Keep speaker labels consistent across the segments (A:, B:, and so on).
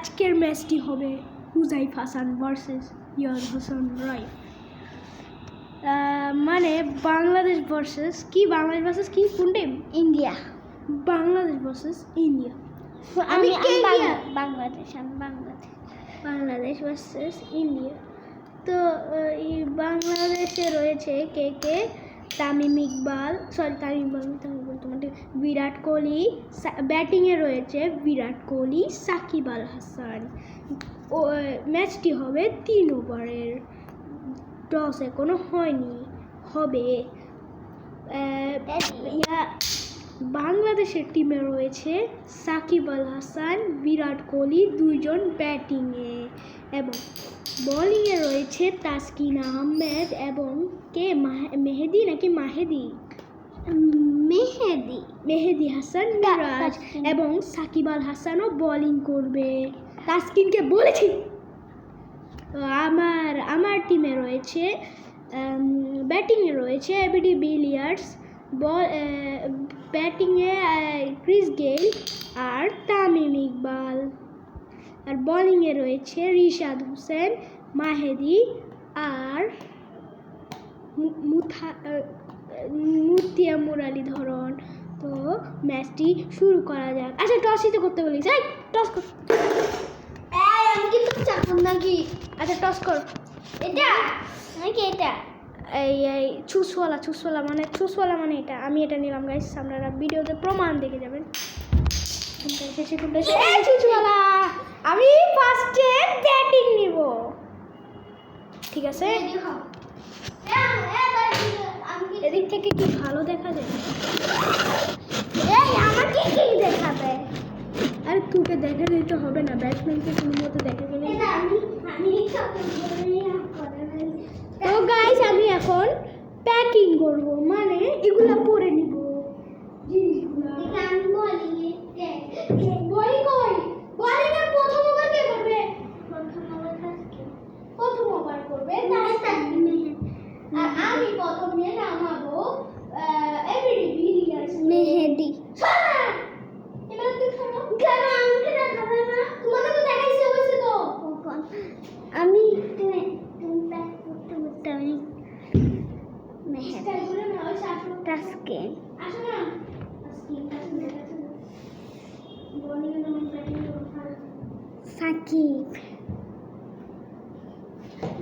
A: আজকের ম্যাচটি হবে হুজাইফ হাসান ভার্সেস ইয়াদ হাসান রায়। মানে বাংলাদেশ ভার্সেস কি কোন team?
B: India.
A: Bangladesh versus India.
B: আমি
A: বাংলাদেশ ভার্সেস ইন্ডিয়া। তো এই বাংলাদেশে রয়েছে কে তামিম ইকবাল তোমাদের বিরাট কোহলি। ব্যাটিংয়ে রয়েছে বিরাট কোহলি, সাকিব আল হাসান। ম্যাচটি হবে 3 ওভারের, টস এখনো হয়নি, হবে। বাংলাদেশের টিমে রয়েছে সাকিব আল হাসান, বিরাট কোহলি, দুইজন ব্যাটিংয়ে, এবং বোলিংয়ে রয়েছে তাসকিন আহমেদ এবং মেহেদি হাসান মিরাজ, এবং সাকিব আল হাসানও বোলিং করবে। তাসকিনকে বলেছি। আমার টিমে রয়েছে ব্যাটিংয়ে রয়েছে এবিডি ভিলিয়ার্স, ব্যাটিংয়ে ক্রিস গেইল আর তামিম ইকবাল, আর বোলিংয়ে রয়েছে রিশাদ হোসেন, মাহেদি আর মুরলীধরন। তো ম্যাচটি শুরু করা যাক। আচ্ছা, টসই তো করতে বলিস। টস কর।
B: আমি কিন্তু চাকর নাকি?
A: আচ্ছা, টস কর।
B: এটা নাকি এটা?
A: এই চুসওয়ালা মানে এটা। আমি এটা নিলাম গাইস, আপনারা ভিডিওতে প্রমাণ দেখে যাবেন। চুসওয়ালা, আমি ফার্স্টে ব্যাটিং নিব, ঠিক আছে? এদিক থেকে কি ভালো দেখা যায়?
B: আমাকে কি দেখাবে?
A: আরে তোকে দেখা দিতে হবে না, ব্যাটসম্যানকে কোনো মতো দেখা গেলে। তো গাইস, আমি এখন প্যাকিং করব, মানে এগুলা পরে নিব জিনিসগুলো। প্রথম ওভার করবে আর আমি প্রথমে নামাবো এবিডি ভিলিয়ার্স,
B: মেহেদি। আমি সাকিব।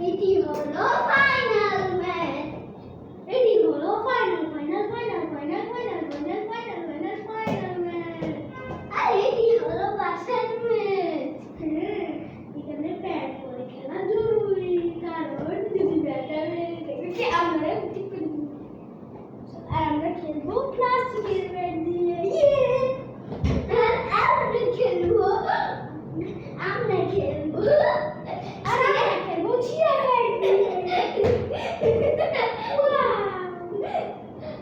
A: এটি হলো ফাইনাল ম্যাচ। এটি হলো ফাইনাল ম্যাচ। আর এটি হলো বাসার ম্যাচ। এখানে ব্যাট করে খেলা জরুরি, কারণ যদি ব্যাটারে আমরা খেলবো প্লাস্টিকের ব্যাট দিয়ে। আর আমরা খেলবো চিয়া ব্যাট দিয়ে।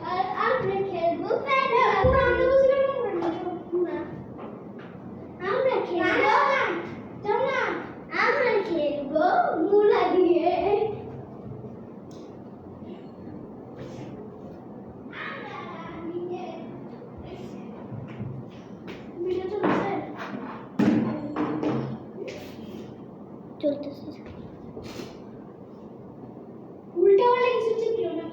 A: আর আমরা খেলবো আমরা খেলবো মুলা দিয়ে।
B: চলতেছে।
A: উল্টা পাল্টা কিছু ছিল না।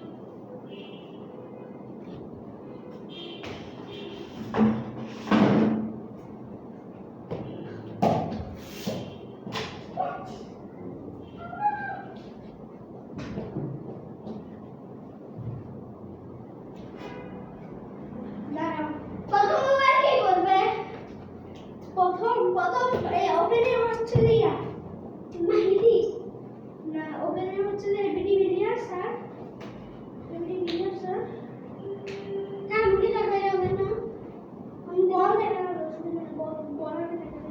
A: প্রথম ওভার কে করবে? প্রথম ওপেনিং হচ্ছে মাহিদি না, ওপেনিং হচ্ছে এবিডি ভিলিয়ার্স স্যার। আমাকে দেখা যাবে না, আমি বল দেখা যাবে, বল দেখা যাবে।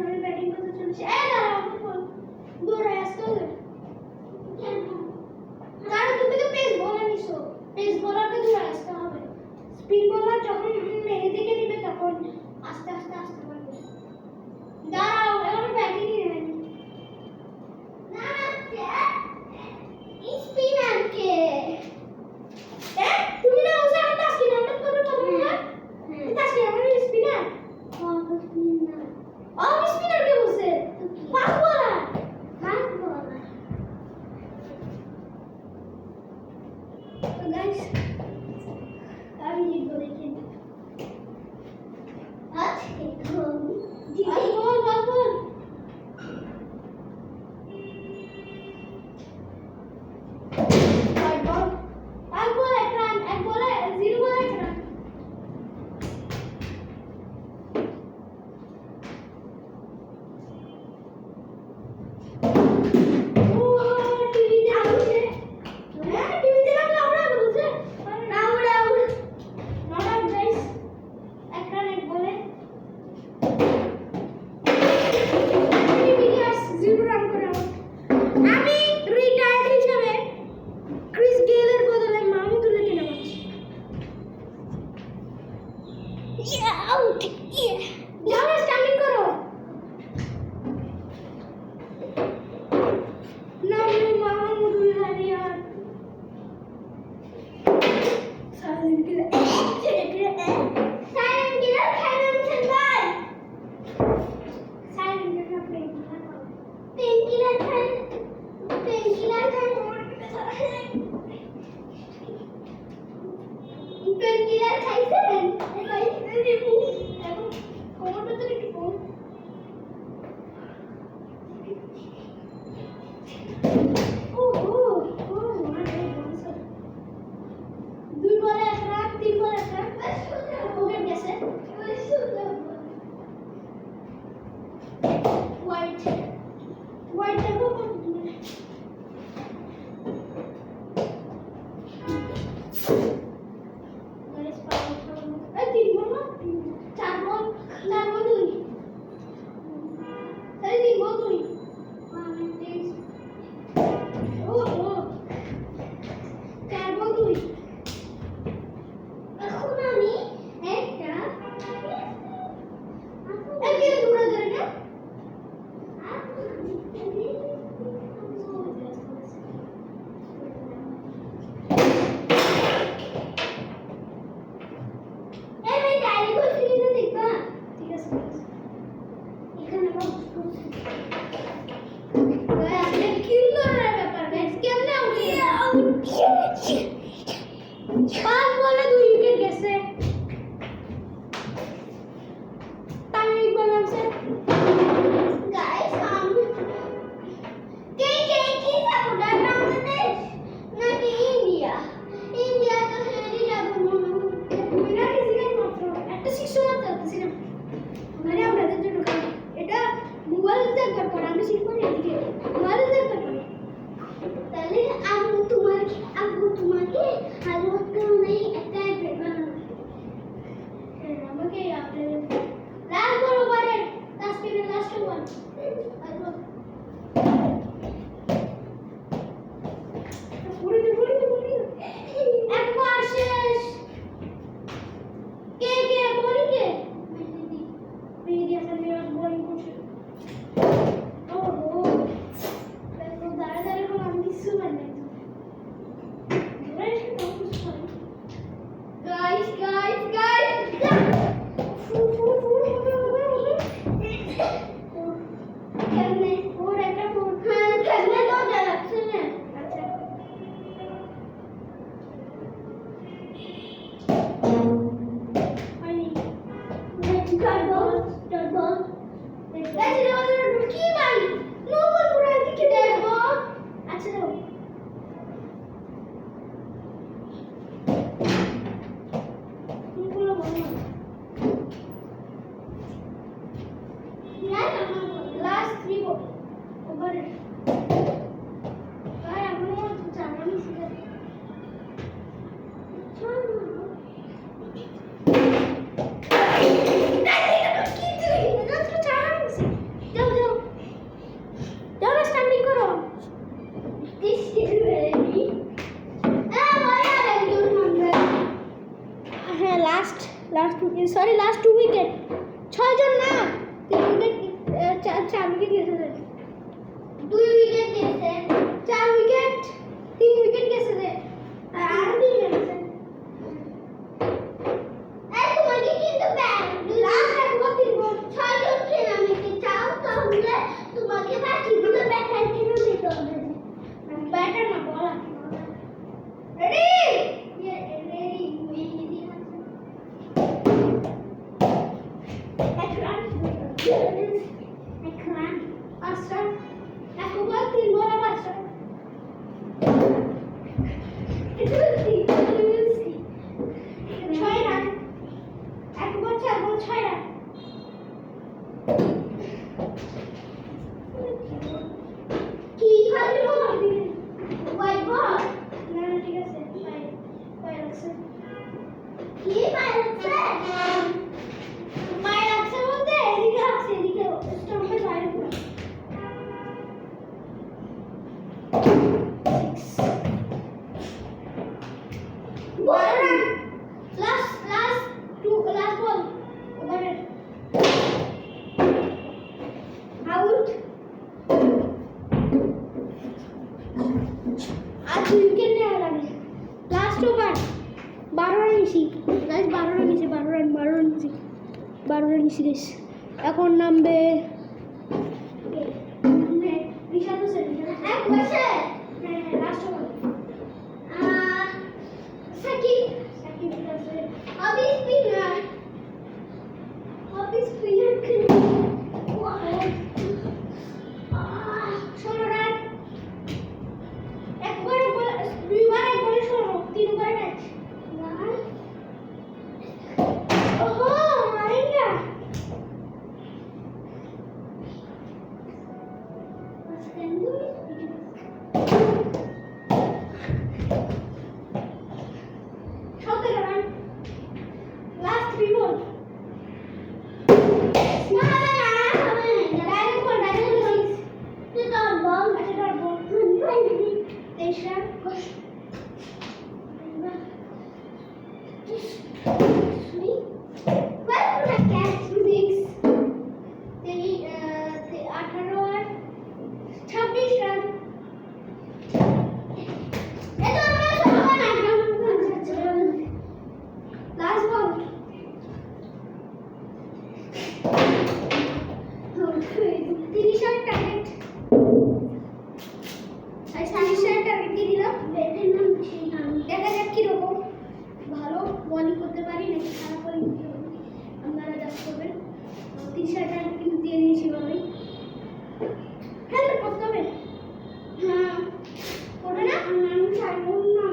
A: আমি ব্যাটিং করতে চলেছি। দৌড়ে আসতে হবে কেন? কারণ তুমি তো পেস বোলার নিছো, পেস বোলারকে দৌড়ে আসতে হবে। স্পিন বোলার যখন মেহেদিকে নিবে তখন আস্তে আস্তে গাইস, আমি জিতবো দেখেন।
B: আজকে তো
A: আর বল বল বল। আর বল, আর বল এক রান, এক বলে 0 বলে 1 রান। ও টিভিতে আসছে। হ্যাঁ টিভিতে লাগলো আমরা বলছে।
B: Out out
A: not out guys, এক রান এক বলে। টিভিয়ার্স 0 রান করে আউট। আমি রিটায়ার্ড হিসেবে ক্রিস গেলের বদলে মাহমুদুল্লাহকে নামাচ্ছি।
B: ইয়া আউট ইয়া
A: যাও স্ট্যান্ডিং করো। নামলো Mahmudullah Riyad. Silent killer.
B: Silent killer খাইলাম ভাই
A: silent killer play.
B: Painkiller খাই পেন কিলার খাই পেন কিলার খাইছেন
A: এখন কোমরটা তো একটু কম। ও ও ও মানে বলছো। 2 বলে 1 রান, 3 বলে 1 রান। উইকেট গেছে। হোয়াইট হোয়াইট দেখো কত দূরে। গাইস পাওয়ার এই 3 বল না 4 বল 2 এই 3 বল 2 ও ও 4 বল 2
B: এখন আমি একটা
A: এই কে দূরে ধরে না।
B: এই ভাই ডাইরি করছি কিন্তু দেখবা
A: ঠিক আছে
B: এখানে আমার
A: গাইস এটা কিল করার ব্যাপার গাইস কেমনে উঠে 5 বলে 2 উইকেট গেছে। তামিম বললাম স্যার
B: গাইস কে কে কি সাপোর্টার বাংলাদেশ নাকি ইন্ডিয়া ইন্ডিয়া তো হেরে যাবে মনে হচ্ছে
A: উইনার ডিজাইন মাত্র একটা শিশু মাত্র আছে না মানে আপনাদের জন্য কাজ এটা মোবাইল দেখবার পর আমি শিখবো এদিকে মোবাইল দেখবার পর
B: তাহলে আব্বু তোমাকে হালকা নেই একটা ব্রেক বানাবো
A: আমাকে আপনাদের লাস্ট বল ওভারে তাসকিনের লাস্ট ওভার একবার শেষ কে কে বলি কে মেহেদি হাসান মিরাজ বোলিং করছে ওহো দেখো দাঁড়া দাঁড়া করে আমি কিছু পারি না গাইস গাইস গাইস
B: কেমনে
A: ওর একটা ফোন
B: হ্যাঁ কেমনে তো যাচ্ছে না
A: আচ্ছা হয়নি
B: ডট বল
A: গাইস এটা আমাদের কি ভাই নো বল পুরো দিকে দেখো আচ্ছা দাও কোনগুলো বলো লাস্ট 3 বল ওভারে ভাই এখনো জানানি ছিল সরি লাস্ট 2 উইকেট 6 জন না 3 উইকেট 4 উইকেট গেছে
B: 2 উইকেট গেছে
A: 4 উইকেট 3 উইকেট গেছে রে আর 2 উইকেট গেছে
B: এই তোমাকে কিন্তু
A: লাস্ট একবার 3 বল
B: 6 জন খেলা নিতে চাও তাহলে তোমাকে বাকিগুলো ব্যাটার কিনে দিতে হবে
A: ব্যাটার না বল রেডি লাগছে।
B: কি পায়ে লাগছে? পায়ে লাগছে বলতে এদিকে লাগছে, এদিকে স্টম্পের বাইরে পুরো। Last ball. Over. Out. आज विकेट नहीं आ रहा है। Last over. 12 রান নিছি। গাইস 12 রান নিছি, 12 রান নিছি গাইস। এখন নামবে ঋষাদ হোসেন। এক বসে। হ্যাঁ, লাস্ট ওভার। সাকিব আছে। अभी स्पिनर खेल। 16 রান। একবারে বল, দুইবার একবারে 16, তিনবার ম্যাচ। ওহো মারেঙ্গা। Last 3 ball. Direct ball. It's our ball. Station. Why would I catch six? 18 और 26 रन। ये तो हमने सोचा ना। Last ball. 30 run target. 30 run target দিয়ে দিলাম। ব্যাটের নাম সেই নাম। দেখা যাক কি রকম ভালো বোলিং করতে পারি নাকি খারাপ বোলিং করতে পারি, আপনারা জাজ করবেন। 30 রান টার্গেট কিন্তু দিয়ে দিয়েছি ভালোই। হেলমেট পরতে হবে? হ্যাঁ পরবে না? আমি চাইবো না।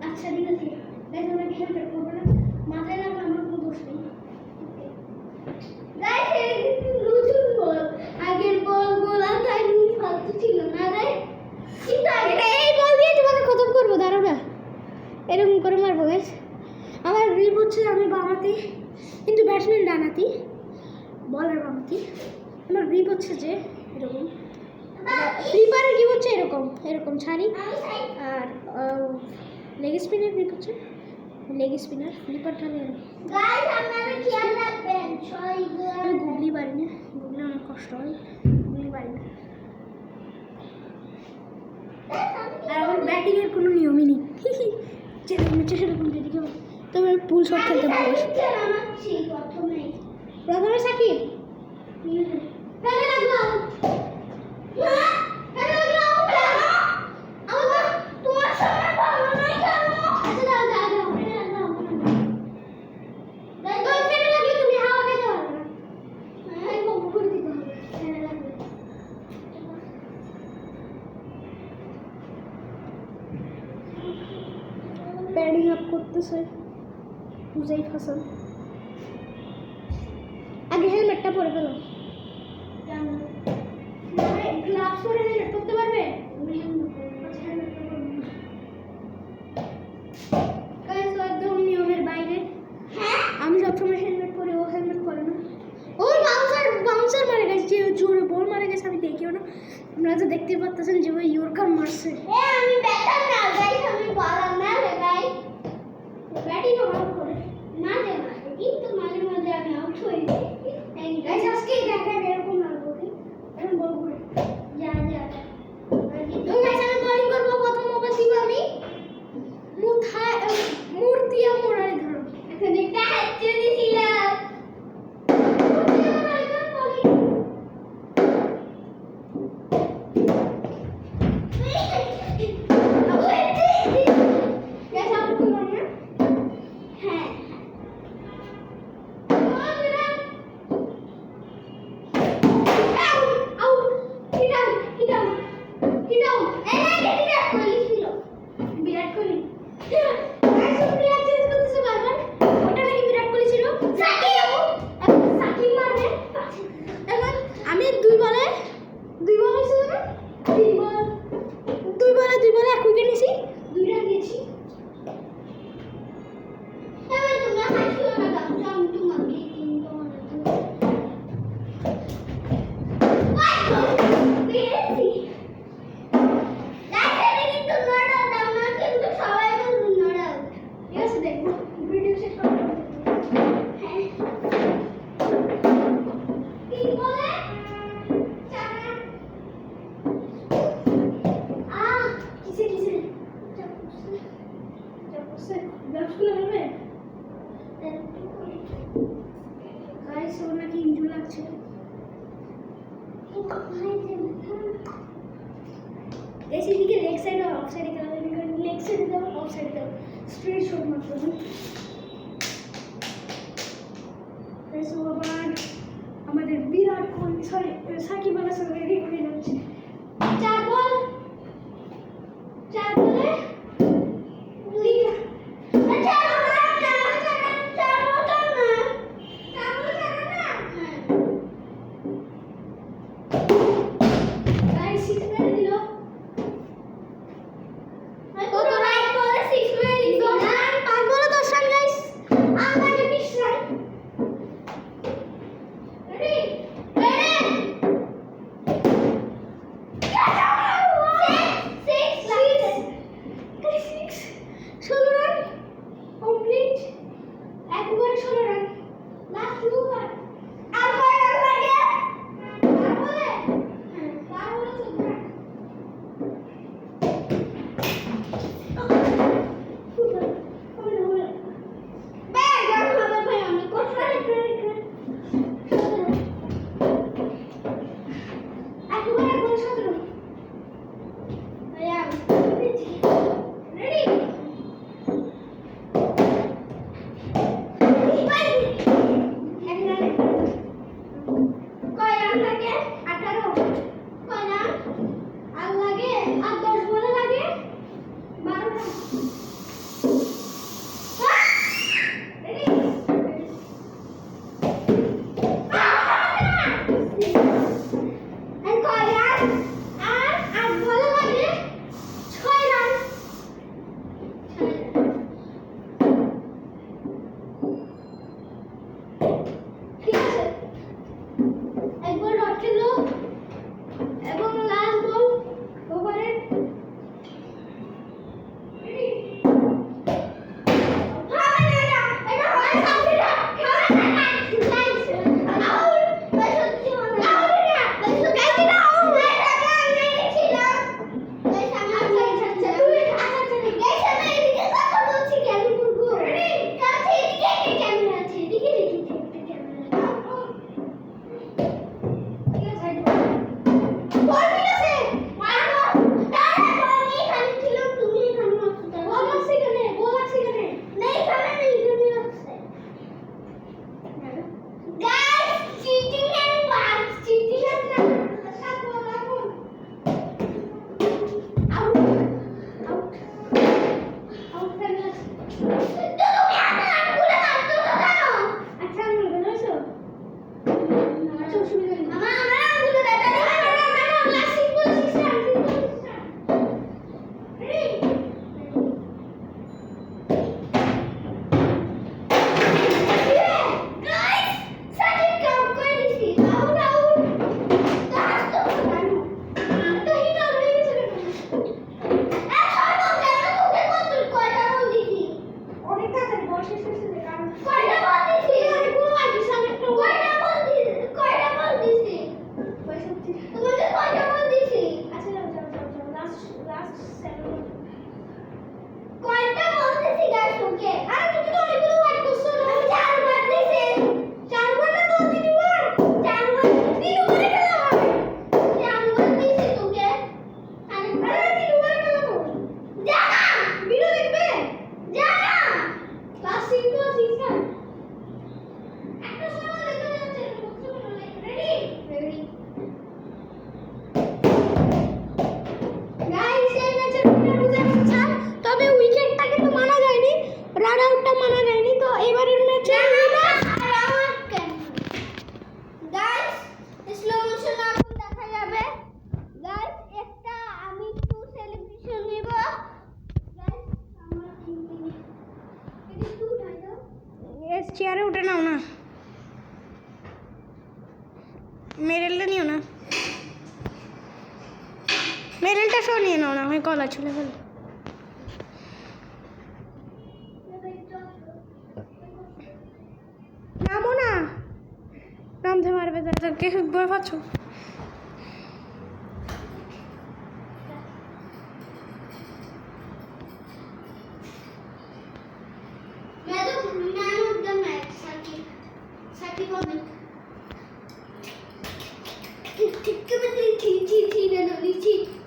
B: আচ্ছা ঠিক আছে, গাইস আমরা হেলমেট পরবো না, মাথায় লাগলে আমার কোনো দোষ নেই। গাইস এই নতুন বল, আগের বলগুলো তাই ফালতু ছিল না রে। কিন্তু এই বল দিয়ে তোমাকে খতম করবো, দাঁড়াও না, এরকম করে মারবো গাইস। আমার গ্রিপ হচ্ছে আমি বামাতি, কিন্তু ব্যাটসম্যান ডানাতি, বলার বামাতি। আমার গ্রিপ হচ্ছে যে এরকম, স্লিপারের গ্রিপ হচ্ছে এরকম ছাড়ি, আর লেগ স্পিনের গ্রিপ হচ্ছে লেগ স্পিনার, স্লিপার ঠানে এরকম। গাইস আপনারা খেয়াল রাখবেন, আমি গুগলি পারি না, গুগলি অনেক কষ্ট হয়, গুগলি পারি না। আর আমার ব্যাটিং এর কোনো নিয়মই নেই, যেরকম ইচ্ছে সেরকম যদি কেউ, তবে আমি পুল শট খেলতে ভালোবাসি। প্রথমে সাকিব, প্যাডিং আপ করতেছে হুজাইফ হাসান। আগে হেলমেটটা পরে ফেলো, গ্লাভস পরে হেলমেট পরতে পারবে? একদম নিয়মের বাইরে। আমি সবসময় হেলমেট পরে, ও হেলমেট পরে না। ও বাউন্সার মারে গেছে, যে জোরে বল মারে গেছে, আমি দেখিও না। আপনারা তো দেখতে পাচ্ছেন যে ওই ইয়র্কার মারছে। আমি ব্যাটার না গাইস, আমি বলার না গাই, ব্যাটিং ভালো করে না যে মারে, কিন্তু মাঝে মাঝে আমি আউট হয়ে যাই। গাইস আজকে দেখা এরকম লাগবে, এরকম বল করে যা তো গাইস আমি বোলিং করব। প্রথম ওভার দিব আমি মূর্তিয়া মোড়ারে ধরো, এখন একটা হাতে দিছিলাম। হ্যাঁ
A: করছে গ্লাভস খুলে ফেলবে গাইস ওর নাকি ইনজুরি লাগছে ऐसे दिखे लेग साइड और ऑफ साइड का लेग साइड का ऑफ साइड का स्ट्रेट शॉट मत करो ऐसे वो बार हमारे विराट कोहली सॉरी साकिब अल हासान रेडी করে যাচ্ছে চার বল है अच्छा চেয়ারে উঠে নাও না মেরেলটা নিও না মেরেলটা সব নিয়ে নাও না আমি গলা ছুলে ফেল নামো না নামতে পারবে তাদেরকে ভয় পাচ্ছ
B: ঠিক ঠিক ঠিক ঠিক ঠিক ঠিক